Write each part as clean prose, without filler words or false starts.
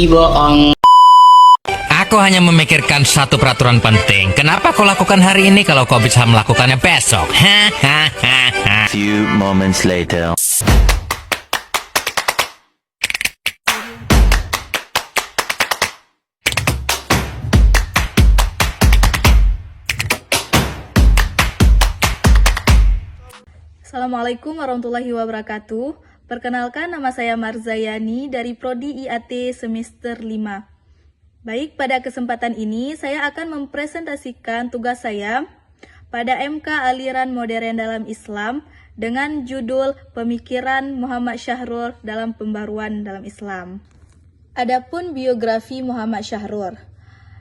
bohong. Aku hanya memikirkan satu peraturan penting. Kenapa kau lakukan hari ini kalau kau bisa melakukannya besok? Hahaha. Few moments later. Assalamualaikum warahmatullahi wabarakatuh. Perkenalkan, nama saya Marzayani dari Prodi IAT semester 5. Baik, pada kesempatan ini saya akan mempresentasikan tugas saya pada MK Aliran Modern dalam Islam dengan judul Pemikiran Muhammad Syahrur dalam Pembaruan dalam Islam. Adapun biografi Muhammad Syahrur.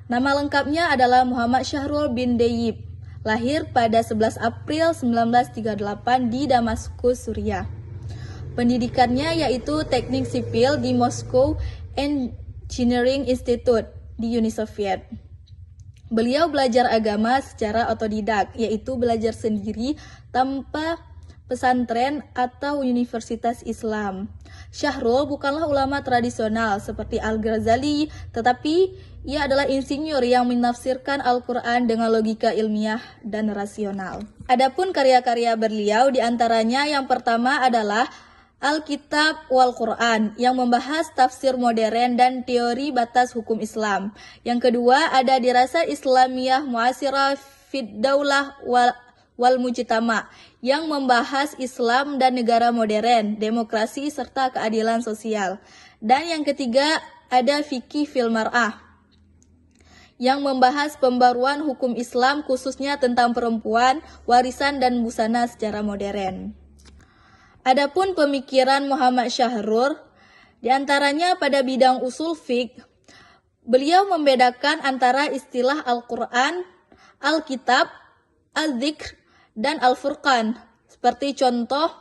Nama lengkapnya adalah Muhammad Syahrur bin Dayyib. Lahir pada 11 April 1938 di Damaskus, Suriah. Pendidikannya yaitu teknik sipil di Moscow Engineering Institute di Uni Soviet. Beliau belajar agama secara otodidak, yaitu belajar sendiri tanpa pesantren atau universitas Islam. Syahrul bukanlah ulama tradisional seperti Al-Ghazali, tetapi ia adalah insinyur yang menafsirkan Al-Quran dengan logika ilmiah dan rasional. Adapun karya-karya beliau diantaranya yang pertama adalah Al-Kitab wal Quran yang membahas tafsir modern dan teori batas hukum Islam. Yang kedua ada Dirasat Islamiyah Mu'asirah fid Daulah wal Mujtama yang membahas Islam dan negara modern, demokrasi serta keadilan sosial. Dan yang ketiga ada Fikih fil Mar'ah yang membahas pembaruan hukum Islam khususnya tentang perempuan, warisan dan busana secara modern. Adapun pemikiran Muhammad Syahrur, diantaranya pada bidang usul fiqh, beliau membedakan antara istilah Al-Quran, Al-Kitab, Al-Dzikr, dan Al-Furqan. Seperti contoh,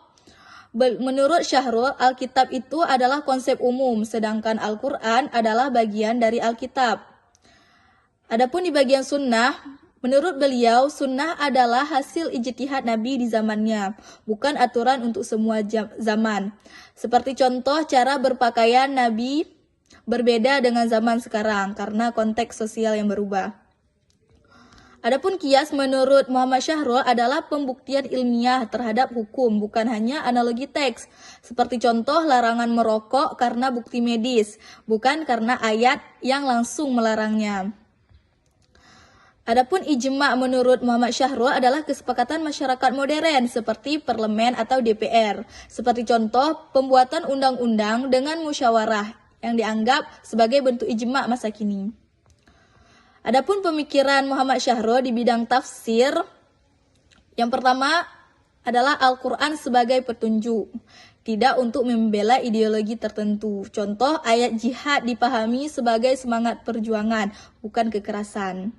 menurut Syahrul, Alkitab itu adalah konsep umum, sedangkan Al-Quran adalah bagian dari Alkitab. Adapun di bagian sunnah, menurut beliau, sunnah adalah hasil ijtihad Nabi di zamannya, bukan aturan untuk semua zaman. Seperti contoh, cara berpakaian Nabi berbeda dengan zaman sekarang karena konteks sosial yang berubah. Adapun kias menurut Muhammad Syahrul adalah pembuktian ilmiah terhadap hukum, bukan hanya analogi teks. Seperti contoh larangan merokok karena bukti medis, bukan karena ayat yang langsung melarangnya. Adapun ijma' menurut Muhammad Syahrul adalah kesepakatan masyarakat modern seperti parlemen atau DPR. Seperti contoh pembuatan undang-undang dengan musyawarah yang dianggap sebagai bentuk ijma' masa kini. Adapun pemikiran Muhammad Syahrul di bidang tafsir, yang pertama adalah Al-Quran sebagai petunjuk, tidak untuk membela ideologi tertentu. Contoh, ayat jihad dipahami sebagai semangat perjuangan, bukan kekerasan.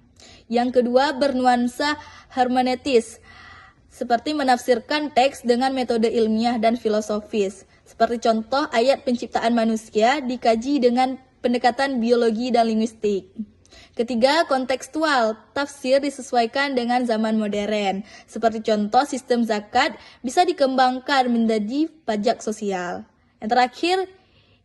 Yang kedua, bernuansa hermeneutis, seperti menafsirkan teks dengan metode ilmiah dan filosofis. Seperti contoh, ayat penciptaan manusia dikaji dengan pendekatan biologi dan linguistik. Ketiga, kontekstual, tafsir disesuaikan dengan zaman modern. Seperti contoh, sistem zakat bisa dikembangkan menjadi pajak sosial. Yang terakhir,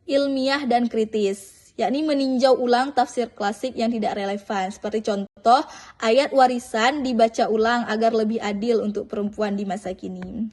ilmiah dan kritis, yakni meninjau ulang tafsir klasik yang tidak relevan. Seperti contoh, ayat warisan dibaca ulang agar lebih adil untuk perempuan di masa kini.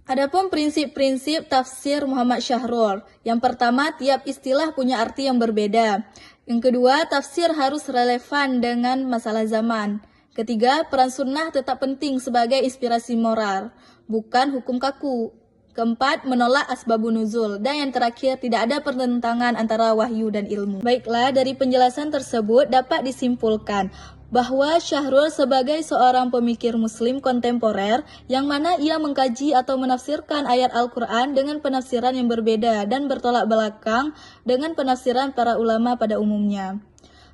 Adapun prinsip-prinsip tafsir Muhammad Syahrul. Yang pertama, tiap istilah punya arti yang berbeda. Yang kedua, tafsir harus relevan dengan masalah zaman. Ketiga, peran sunnah tetap penting sebagai inspirasi moral, bukan hukum kaku. Keempat, menolak asbabun nuzul. Dan yang terakhir, tidak ada pertentangan antara wahyu dan ilmu. Baiklah, dari penjelasan tersebut dapat disimpulkan bahwa Syahrul sebagai seorang pemikir muslim kontemporer yang mana ia mengkaji atau menafsirkan ayat Al-Quran dengan penafsiran yang berbeda dan bertolak belakang dengan penafsiran para ulama pada umumnya.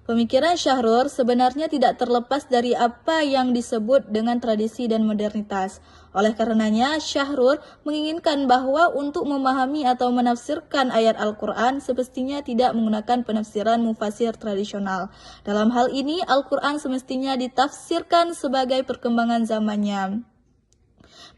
Pemikiran Syahrul sebenarnya tidak terlepas dari apa yang disebut dengan tradisi dan modernitas. Oleh karenanya, Syahrul menginginkan bahwa untuk memahami atau menafsirkan ayat Al-Quran semestinya tidak menggunakan penafsiran mufasir tradisional. Dalam hal ini, Al-Quran semestinya ditafsirkan sebagai perkembangan zamannya.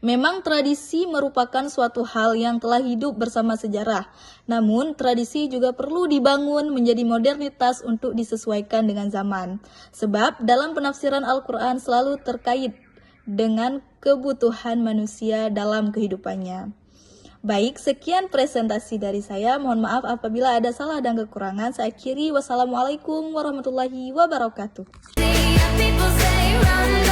Memang tradisi merupakan suatu hal yang telah hidup bersama sejarah. Namun, tradisi juga perlu dibangun menjadi modernitas untuk disesuaikan dengan zaman. Sebab dalam penafsiran Al-Quran selalu terkait dengan kebutuhan manusia dalam kehidupannya. Baik, sekian presentasi dari saya. Mohon maaf apabila ada salah dan kekurangan. Saya akhiri. Wassalamualaikum warahmatullahi wabarakatuh. People say run.